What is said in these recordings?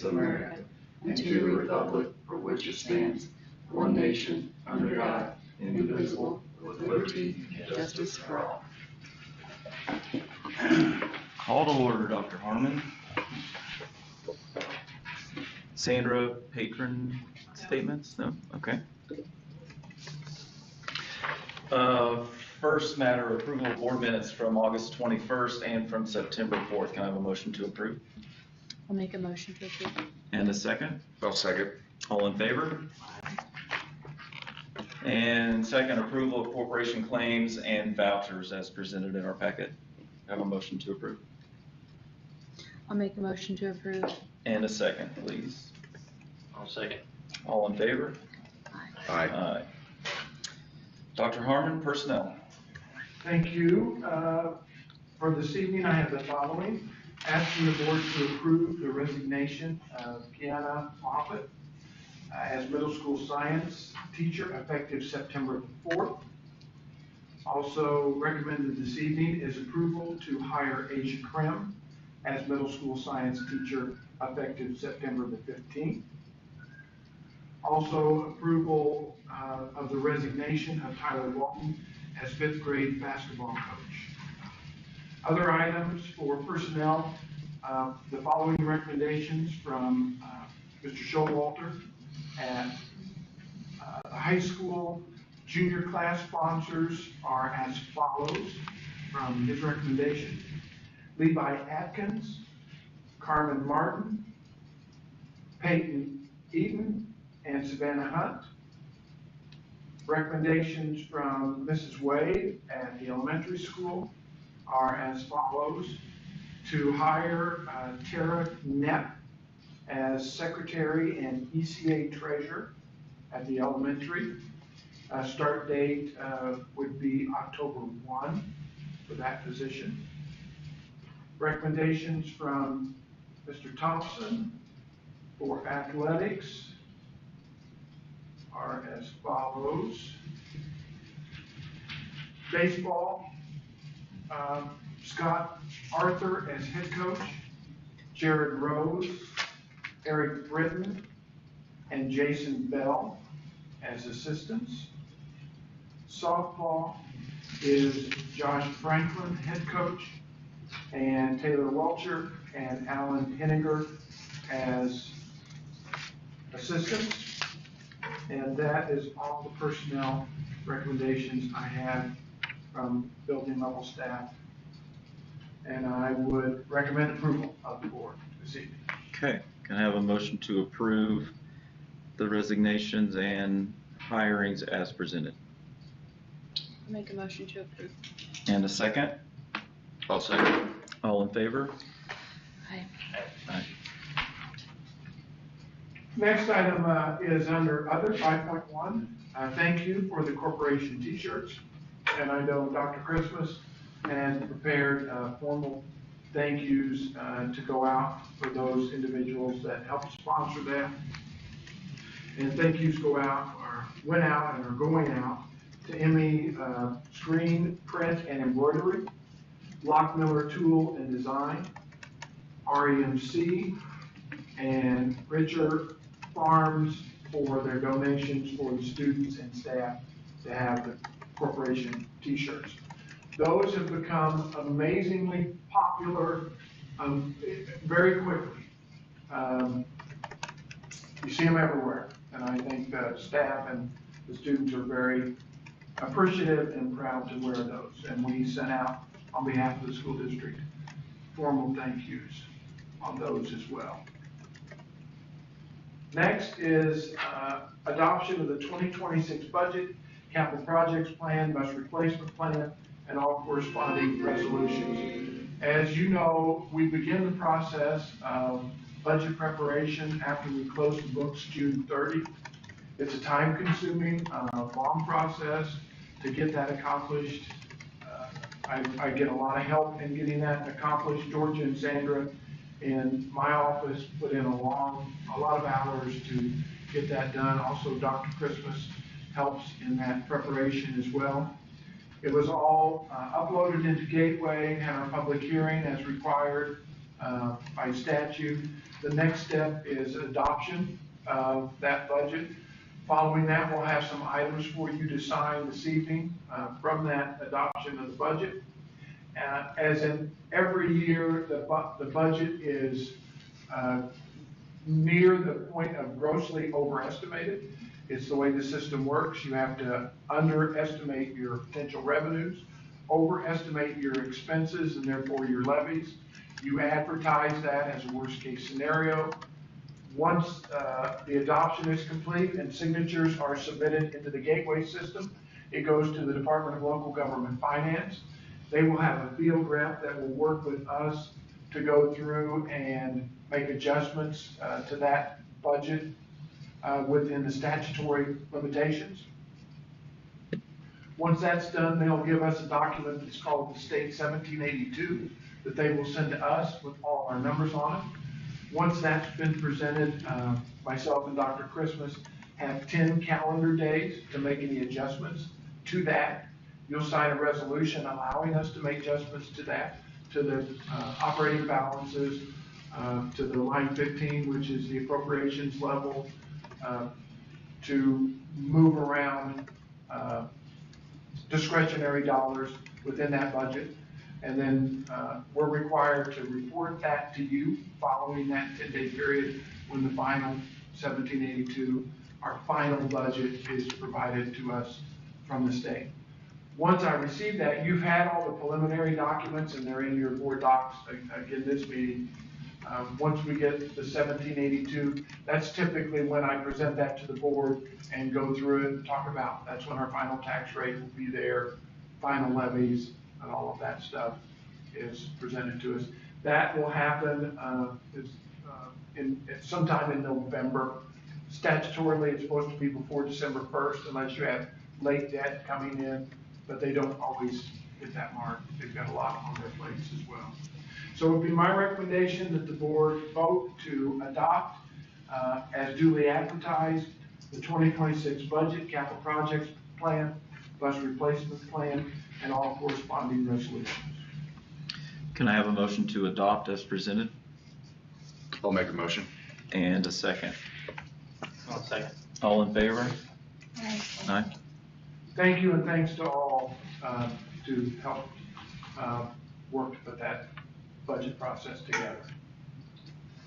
of America and to the republic for which it stands, one nation, under God, indivisible, with liberty and justice for all. Call to order, Dr. Harmon. Sandra, patron statements? No? Okay. First matter, approval of board minutes from August 21st and from September 4th. Can I have a motion to approve? I'll make a motion to approve. And a second? I'll second. All in favor? And second, approval of corporation claims and vouchers as presented in our packet. I have a motion to approve. I'll make a motion to approve. And a second, please. I'll second. All in favor? Aye. Aye. Dr. Harmon, personnel. Thank you. For this evening, I have the following. Asking the board to approve the resignation of Kiana Moffett as middle school science teacher effective September the 4th. Also recommended this evening is approval to hire Asia Krim as middle school science teacher effective September the 15th. Also approval of the resignation of Tyler Walton as 5th grade basketball coach. Other items for personnel, the following recommendations from Mr. Showalter at the high school. Junior class sponsors are as follows from his recommendation. Levi Atkins, Carmen Martin, Peyton Eaton, and Savannah Hunt. Recommendations from Mrs. Wade at the elementary school are as follows. To hire Tara Knepp as secretary and ECA treasurer at the elementary. Start date would be October 1 for that position. Recommendations from Mr. Thompson for athletics are as follows. Baseball, Scott Arthur as head coach, Jared Rose, Eric Britton, and Jason Bell as assistants. Softball is Josh Franklin, head coach, and Taylor Welcher and Alan Henninger as assistants. And that is all the personnel recommendations I have from building level staff. And I would recommend approval of the board this evening. Okay. Can I have a motion to approve the resignations and hirings as presented? I'll make a motion to approve. And a second? I'll second. All in favor? Aye. Aye. Next item is under other 5.1. Thank you for the corporation t-shirts. And I know Dr. Christmas has prepared formal thank yous to go out for those individuals that helped sponsor that. And thank yous went out and are going out to Emmy Screen, Print, and Embroidery, Lockmiller Tool and Design, REMC, and Richard Farms for their donations for the students and staff to have the corporation t-shirts. Those have become amazingly popular very quickly. You see them everywhere, and I think the staff and the students are very appreciative and proud to wear those. And we sent out, on behalf of the school district, formal thank yous on those as well. Next is adoption of the 2026 budget, capital projects plan, bus replacement plan, and all corresponding resolutions. As you know, we begin the process of budget preparation after we close the books June 30. It's a time-consuming, long process to get that accomplished. I get a lot of help in getting that accomplished. Georgia and Sandra in my office put in a lot of hours to get that done. Also, Dr. Christmas helps in that preparation as well. It was all uploaded into Gateway, had our public hearing as required by statute. The next step is adoption of that budget. Following that, we'll have some items for you to sign this evening from that adoption of the budget. As in every year, the budget is near the point of grossly overestimated. It's the way the system works. You have to underestimate your potential revenues, overestimate your expenses and therefore your levies. You advertise that as a worst case scenario. Once the adoption is complete and signatures are submitted into the gateway system, it goes to the Department of Local Government Finance. They will have a field rep that will work with us to go through and make adjustments to that budget within the statutory limitations. Once that's done, they'll give us a document that's called the State 1782 that they will send to us with all our numbers on it. Once that's been presented, myself and Dr. Christmas have 10 calendar days to make any adjustments to that. You'll sign a resolution allowing us to make adjustments to that, to the operating balances, to the line 15, which is the appropriations level, to move around discretionary dollars within that budget. And then we're required to report that to you following that 10-day period when the final 1782, our final budget, is provided to us from the state. Once I receive that, you've had all the preliminary documents and they're in your board docs again this meeting. Once we get the 1782, that's typically when I present that to the board and go through it and talk about. That's when our final tax rate will be there, final levies, and all of that stuff is presented to us. That will happen sometime in November. Statutorily, it's supposed to be before December 1st, unless you have late debt coming in, but they don't always hit that mark. They've got a lot on their plates as well. So it would be my recommendation that the board vote to adopt as duly advertised the 2026 budget, capital projects plan, bus replacement plan, and all corresponding resolutions. Can I have a motion to adopt as presented? I'll make a motion. And a second. I'll second. All in favor? Aye. Thank you, and thanks to all to help work to put that budget process together.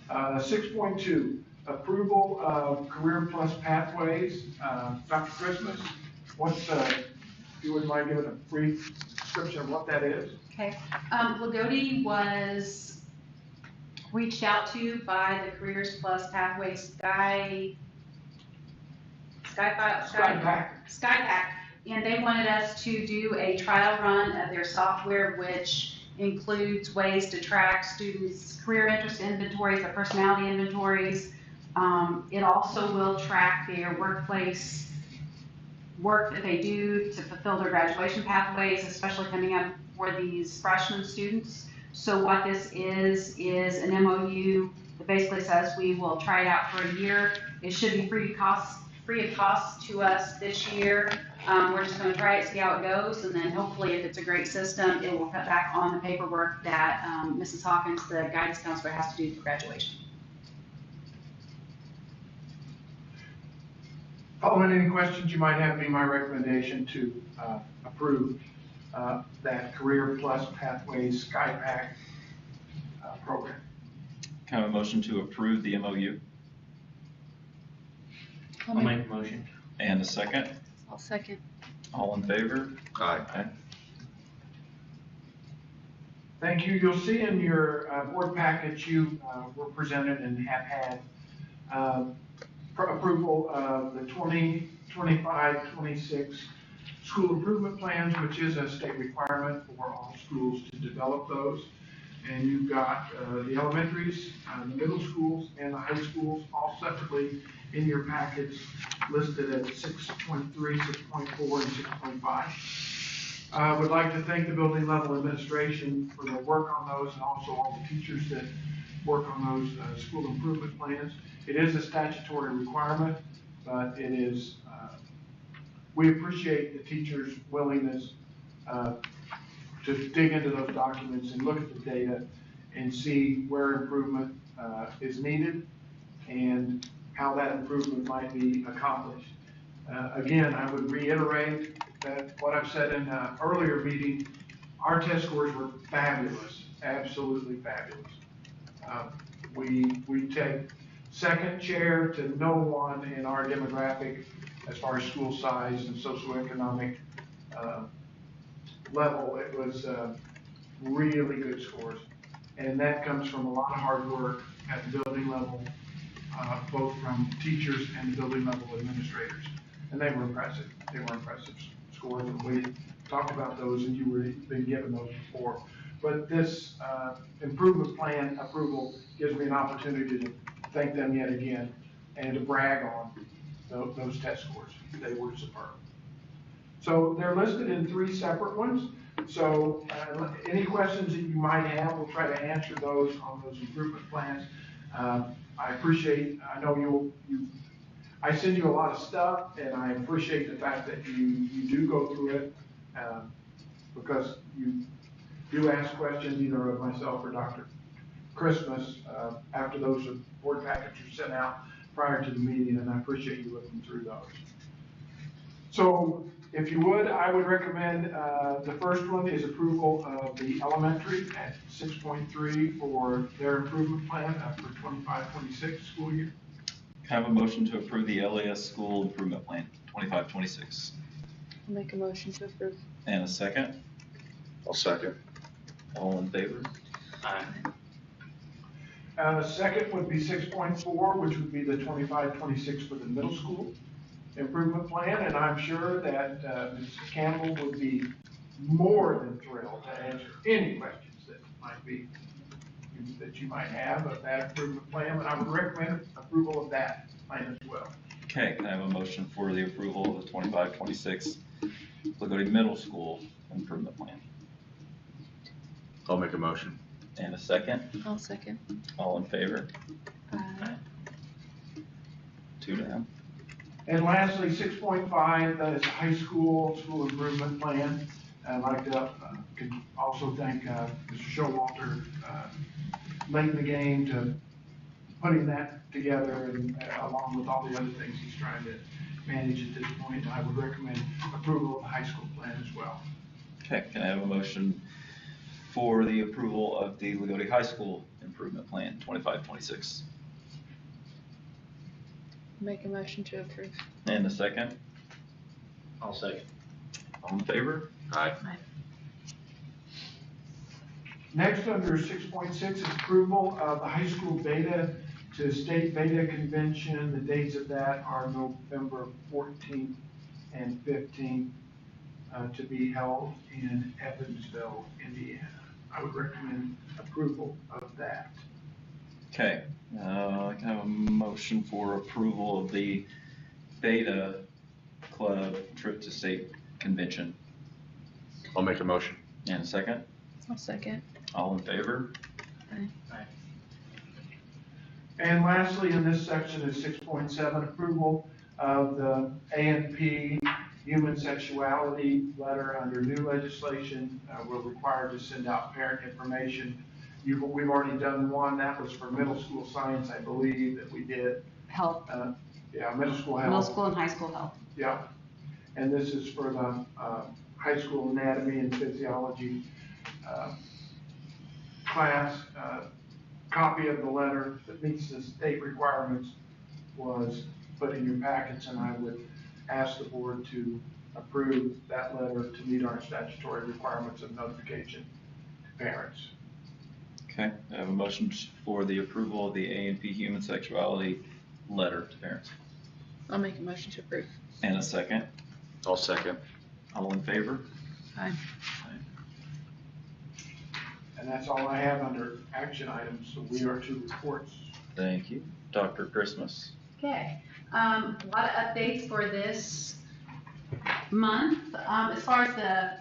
6.2, approval of Career Plus Pathways. Dr. Christmas, if you wouldn't mind giving a brief description of what that is? Okay, Lagodi was reached out to by the Careers Plus Pathways Skypack, and they wanted us to do a trial run of their software, which includes ways to track students' career interest inventories, their personality inventories. It also will track their workplace work that they do to fulfill their graduation pathways, especially coming up for these freshman students. So what this is an MOU that basically says we will try it out for a year. It should be free of cost to us this year. We're just going to try it, see how it goes, and then hopefully if it's a great system, it will cut back on the paperwork that Mrs. Hawkins, the guidance counselor, has to do for graduation. Following any questions you might have, be my recommendation to approve that Career Plus Pathways Skypack program. Can I have a motion to approve the MOU? I'll make a motion. And a second? I'll second. All in favor? Aye. Aye. Thank you. You'll see in your board package you were presented and have had approval of the 2025-26 school improvement plans, which is a state requirement for all schools to develop those. And you've got the elementaries, the middle schools, and the high schools all separately in your packets listed at 6.3, 6.4, and 6.5. I would like to thank the building level administration for their work on those, and also all the teachers that work on those school improvement plans. It is a statutory requirement, but it is, we appreciate the teachers' willingness to dig into those documents and look at the data and see where improvement is needed and how that improvement might be accomplished. Again, I would reiterate that what I've said in an earlier meeting, our test scores were fabulous, absolutely fabulous. We take second chair to no one in our demographic as far as school size and socioeconomic level. It was really good scores. And that comes from a lot of hard work at the building level, both from teachers and building level administrators. And they were impressive. They were impressive scores, and we talked about those, and you were been given those before. But this improvement plan approval gives me an opportunity to thank them yet again and to brag on those test scores. They were superb. So they're listed in 3 separate ones. So any questions that you might have, we'll try to answer those on those improvement plans. I appreciate, I know I send you a lot of stuff, and I appreciate the fact that you do go through it, because you do ask questions either of myself or Dr. Christmas after those board packets are sent out prior to the meeting, and I appreciate you looking through those. So if you would, I would recommend the first one is approval of the elementary at 6.3 for their improvement plan for 25-26 school year. Can I have a motion to approve the LAS school improvement plan, 25-26? I'll make a motion to approve. And a second? I'll second. All in favor? Aye. The second would be 6.4, which would be the 25-26 for the middle school improvement plan, and I'm sure that Mrs. Campbell would be more than thrilled to answer any questions that you might have of that improvement plan, and I would recommend approval of that plan as well. Okay, can I have a motion for the approval of the 25-26 LaGodia Middle School improvement plan? I'll make a motion. And a second? I'll second. All in favor? Aye. 2 down. And lastly, 6.5, that is a high school improvement plan. I'd like to also thank Mr. Showalter late in the game to putting that together, and along with all the other things he's trying to manage at this point. I would recommend approval of the high school plan as well. Okay, can I have a motion for the approval of the LaGodia High School improvement plan, 25-26? Make a motion to approve. And a second? I'll second. All in favor? Aye. Next, under 6.6 is approval of the high school beta to state beta convention. The dates of that are November 14th and 15th to be held in Evansville, Indiana. I would recommend approval of that. Okay, I can have a motion for approval of the Beta Club trip to state convention. I'll make a motion. And a second? I'll second. All in favor? And lastly, in this section is 6.7, approval of the A&P human sexuality letter under new legislation. We're required to send out parent information. We've already done one. That was for middle school science, I believe, that we did. Health, Yeah, middle school health. middle school and high school health. Yeah. And this is for the high school anatomy and physiology class. Copy of the letter that meets the state requirements was put in your packets, and I would ask the board to approve that letter to meet our statutory requirements of notification to parents. Okay, I have a motion for the approval of the A&P human sexuality letter to parents. I'll make a motion to approve. And a second? I'll second. All in favor? Aye. And that's all I have under action items, so we are to reports. Thank you. Dr. Christmas. Okay, a lot of updates for this month. As far as the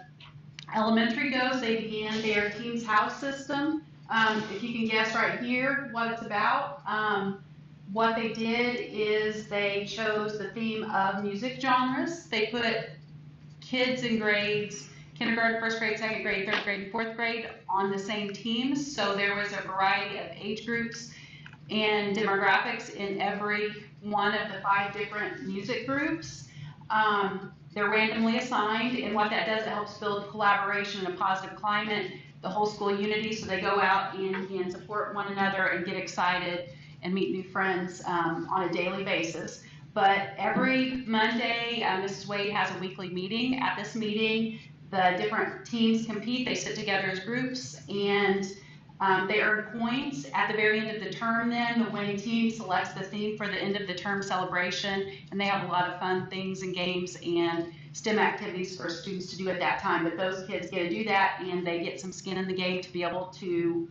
elementary goes, they began their Teams House system. If you can guess right here what it's about, what they did is they chose the theme of music genres. They put kids in grades kindergarten, first grade, second grade, third grade, and fourth grade on the same teams. So there was a variety of age groups and demographics in every one of the 5 different music groups. They're randomly assigned, and what that does, it helps build collaboration and a positive climate, the whole school unity, so they go out and can support one another and get excited and meet new friends on a daily basis. But every Monday, Mrs. Wade has a weekly meeting. At this meeting, the different teams compete. They sit together as groups, and they earn points. At the very end of the term, then, the winning team selects the theme for the end of the term celebration, and they have a lot of fun things and games and STEM activities for students to do at that time. But those kids get to do that, and they get some skin in the game to be able to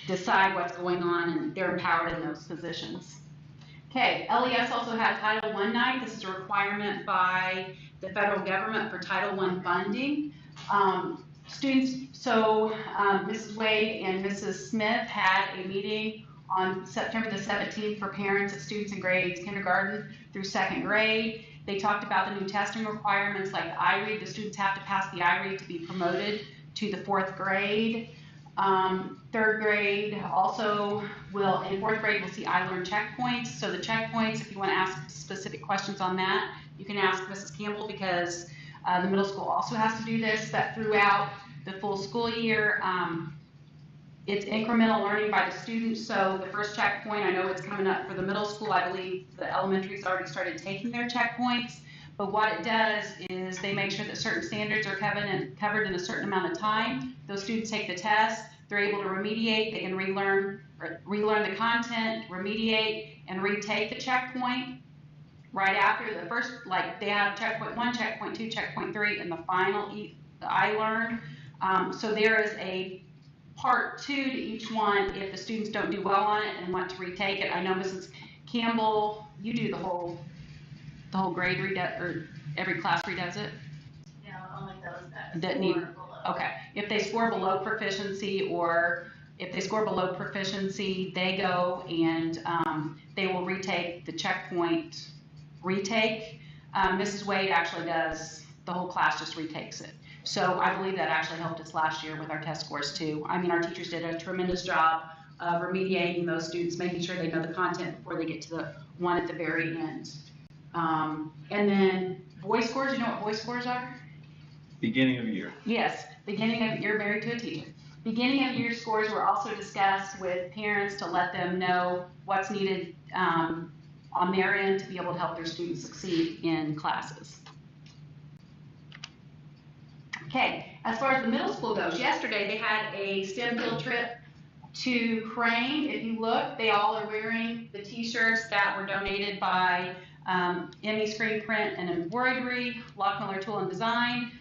decide what's going on, and they're empowered in those positions. Okay, LES also has Title I night. This is a requirement by the federal government for Title I funding. Mrs. Wade and Mrs. Smith had a meeting on September the 17th for parents of students in grades kindergarten through 2nd grade. They talked about the new testing requirements like the iRead. The students have to pass the iRead to be promoted to the 4th grade. 3rd grade also will, in 4th grade, we'll see iLearn checkpoints. So the checkpoints, if you want to ask specific questions on that, you can ask Mrs. Campbell, because the middle school also has to do this, but throughout the full school year, it's incremental learning by the students. So the first checkpoint, I know it's coming up for the middle school. I believe the elementary's already started taking their checkpoints. But what it does is they make sure that certain standards are covered in a certain amount of time. Those students take the test, they're able to remediate, they can relearn the content, remediate, and retake the checkpoint right after the first, like they have checkpoint 1, checkpoint 2, checkpoint 3, and the final iLearn. So there is a part 2 to each one if the students don't do well on it and want to retake it. I know Mrs. Campbell, you do the whole grade or every class redoes it? No, only those that That need, score below. okay. If they score below proficiency, or if they score below proficiency, they go and they will retake the checkpoint retake. Mrs. Wade actually does, the whole class just retakes it. So I believe that actually helped us last year with our test scores too. I mean, our teachers did a tremendous job of remediating those students, making sure they know the content before they get to the one at the very end. And then voice scores, you know what voice scores are? Beginning of year. Yes, beginning of year, married to a teacher. Beginning of year scores were also discussed with parents to let them know what's needed on their end to be able to help their students succeed in classes. Okay, as far as the middle school goes, yesterday they had a STEM field trip to Crane. If you look, they all are wearing the t-shirts that were donated by Emmy Screen Print and Embroidery, Lockmiller Tool and Design,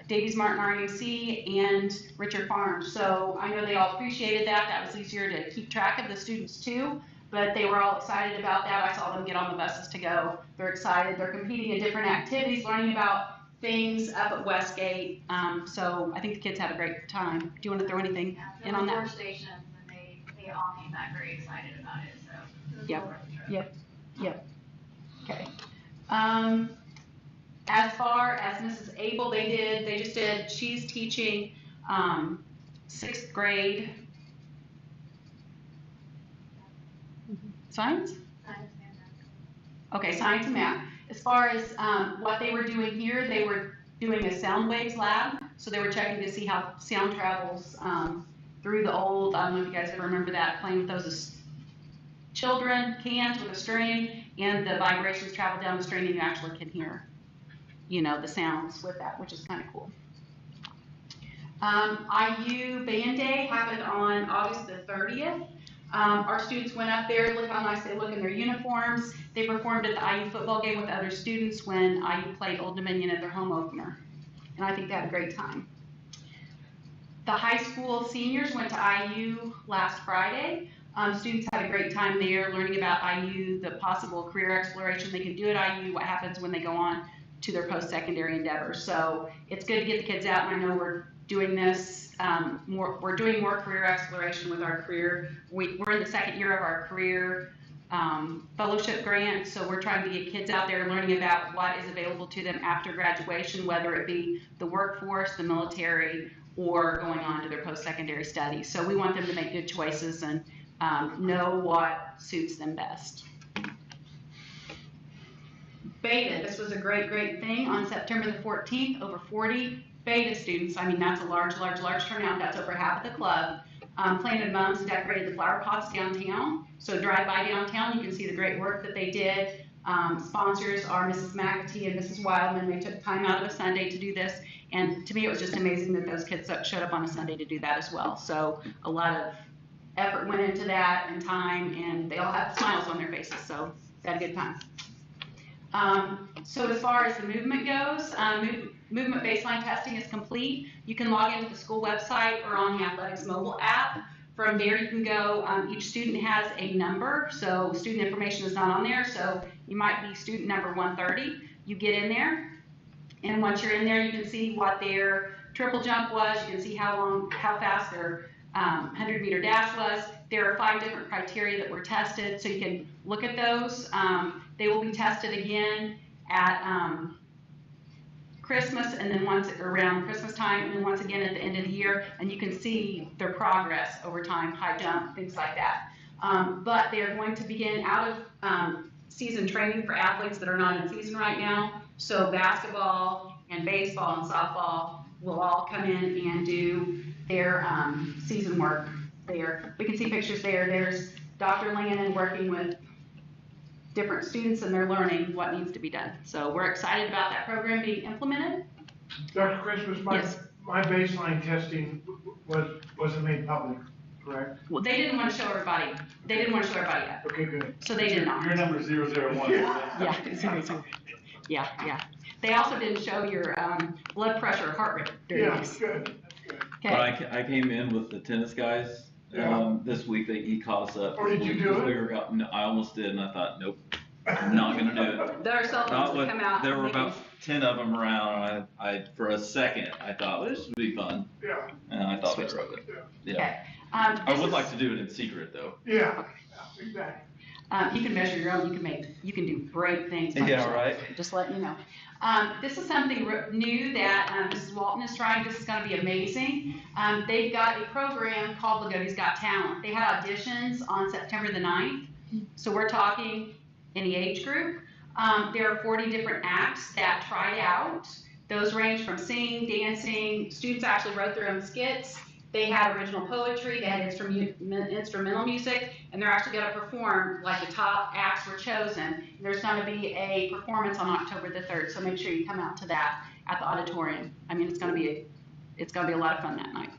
Davies Martin RUC, and Richard Farms. So I know they all appreciated that. That was easier to keep track of the students too, but they were all excited about that. I saw them get on the buses to go. They're excited. They're competing in different activities, learning about things up at Westgate. So I think the kids had a great time. Do you want to throw anything in on that? Stations, and they all came back very excited about it. So it was Yep. well worth the trip. Yep. Okay. As far as Mrs. Abel, she's teaching 6th grade science? Okay, science and math. As far as what they were doing here, they were doing a sound waves lab. So they were checking to see how sound travels through the old, I don't know if you guys ever remember that, playing with those as children, cans with a string, and the vibrations travel down the string and you actually can hear, the sounds with that, which is kind of cool. IU Band Day happened on August the 30th. Our students went up there, look how nice they look in their uniforms. They performed at the IU football game with other students when IU played Old Dominion at their home opener. And I think they had a great time. The high school seniors went to IU last Friday. Students had a great time there learning about IU, the possible career exploration they can do at IU, what happens when they go on to their post-secondary endeavors. So it's good to get the kids out, and I know we're doing this we're doing more career exploration with our career. We're in the 2nd year of our career fellowship grant. So we're trying to get kids out there learning about what is available to them after graduation, whether it be the workforce, the military, or going on to their post-secondary studies. So we want them to make good choices and know what suits them best. Beta, this was a great thing. On September the 14th, over 40 Beta students, I mean, that's a large turnout. That's over half of the club. Planted mums and decorated the flower pots downtown. So drive by downtown, you can see the great work that they did. Sponsors are Mrs. McAtee and Mrs. Wildman. They took time out of a Sunday to do this. And to me, it was just amazing that those kids showed up on a Sunday to do that as well. So a lot of effort went into that and time, and they all had smiles on their faces. So they had a good time. So as far as the movement goes, movement baseline testing is complete. You can log into the school website or on the athletics mobile app. From there you can go, each student has a number, so student information is not on there, so you might be student number 130. You get in there, and once you're in there you can see what their triple jump was, you can see how fast their 100-meter dash was. There are 5 different criteria that were tested, so you can look at those. They will be tested again at Christmas, and then once around Christmas time, and then once again at the end of the year, and you can see their progress over time, high jump, things like that. But they are going to begin out of season training for athletes that are not in season right now. So basketball and baseball and softball will all come in and do their season work there. We can see pictures there. There's Dr. Lannon working with different students, and they're learning what needs to be done. So we're excited about that program being implemented. Dr. Christmas, Yes. my baseline testing wasn't made public, correct? Well, they didn't want to show everybody. They didn't want to show everybody yet. Okay, good. So they did not. Your number's 001. Yeah. They also didn't show your blood pressure or heart rate during Yeah, this. good, that's good. Okay. I came in with the tennis guys. Yeah. This week he caught us up. Oh, did you do it? No, I almost did, and I thought, nope, I'm not gonna do it. There are cell phones Not that with, come out. there were and they about 10 of them around, and I for a second, I thought, well, this would be fun, Yeah, and I thought better of it. yeah, Yeah. Okay. I This would is- like to do it in secret, though. yeah, exactly. You can measure your own. You can do great things. by Yeah, yourself. right. Just letting you know. This is something new that Mrs. Walton is trying. This is going to be amazing. They've got a program called Lagoti's Got Talent. They had auditions on September the 9th. So we're talking any age group. There are 40 different acts that tried out. Those range from singing, dancing. Students actually wrote their own skits. They had original poetry, they had instrumental music, and they're actually going to perform, like the top acts were chosen. There's going to be a performance on October the 3rd, so make sure you come out to that at the auditorium. I mean, it's going to be a lot of fun that night.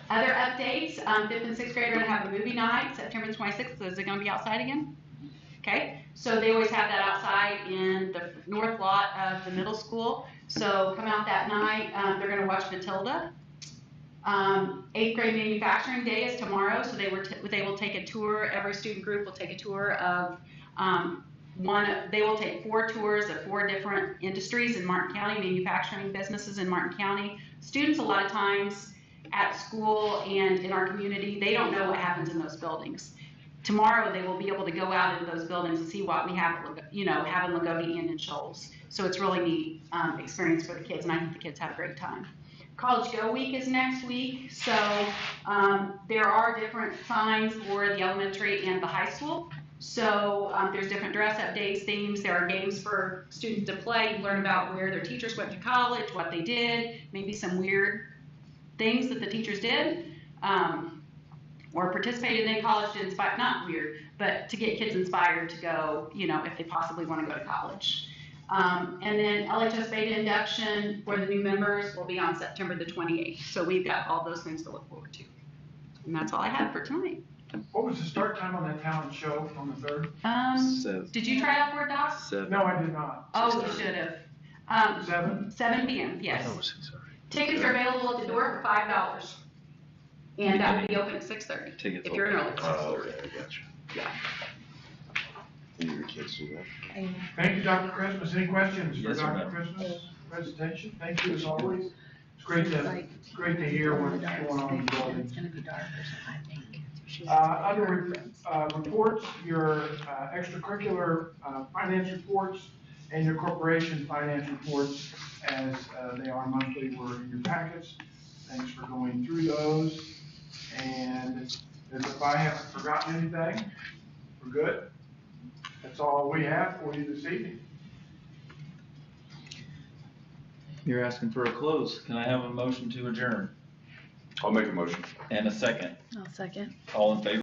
Other updates, 5th and 6th grade are going to have a movie night, September 26th. Is it going to be outside again? Okay, so they always have that outside in the north lot of the middle school. So come out that night. They're going to watch Matilda. 8th grade manufacturing day is tomorrow, so they will take a tour. Every student group will take a tour of they will take 4 tours of 4 different industries in Martin County, manufacturing businesses in Martin County. Students a lot of times at school and in our community, they don't know what happens in those buildings. Tomorrow they will be able to go out into those buildings and see what we have, have in Lagodi and in Shoals. So it's really neat experience for the kids, and I think the kids had a great time. College Go Week is next week, so there are different signs for the elementary and the high school. So there's different dress-up days, themes. There are games for students to play, learn about where their teachers went to college, what they did, maybe some weird things that the teachers did, or participated in college to inspire, not weird, but to get kids inspired to go, if they possibly want to go to college. And then LHS Beta induction for the new members will be on September the 28th. So we've got all those things to look forward to. And that's all I have for tonight. What was the start time on that talent show on the 3rd? Did you try out for it, Doc? 7. No, I did not. Oh, you should have. 7 p.m., yes. Tickets are available at the door for $5. And that will be open at 6:30 Tickets if you're an early. Oh, okay, I got you. Yeah. Your kids do that? Thank you, Dr. Christmas. Any questions for Yes, sir, Dr. ma'am. Christmas' presentation? Thank you as always. It's great to hear what's going on in the building. It's gonna be dark or something, I think. She has to pay Under her friends. reports, your extracurricular finance reports and your corporation finance reports, as they are monthly, were in your packets. Thanks for going through those. And as if I haven't forgotten anything, we're good. That's all we have for you this evening. You're asking for a close. Can I have a motion to adjourn? I'll make a motion. And a second. I'll second. All in favor?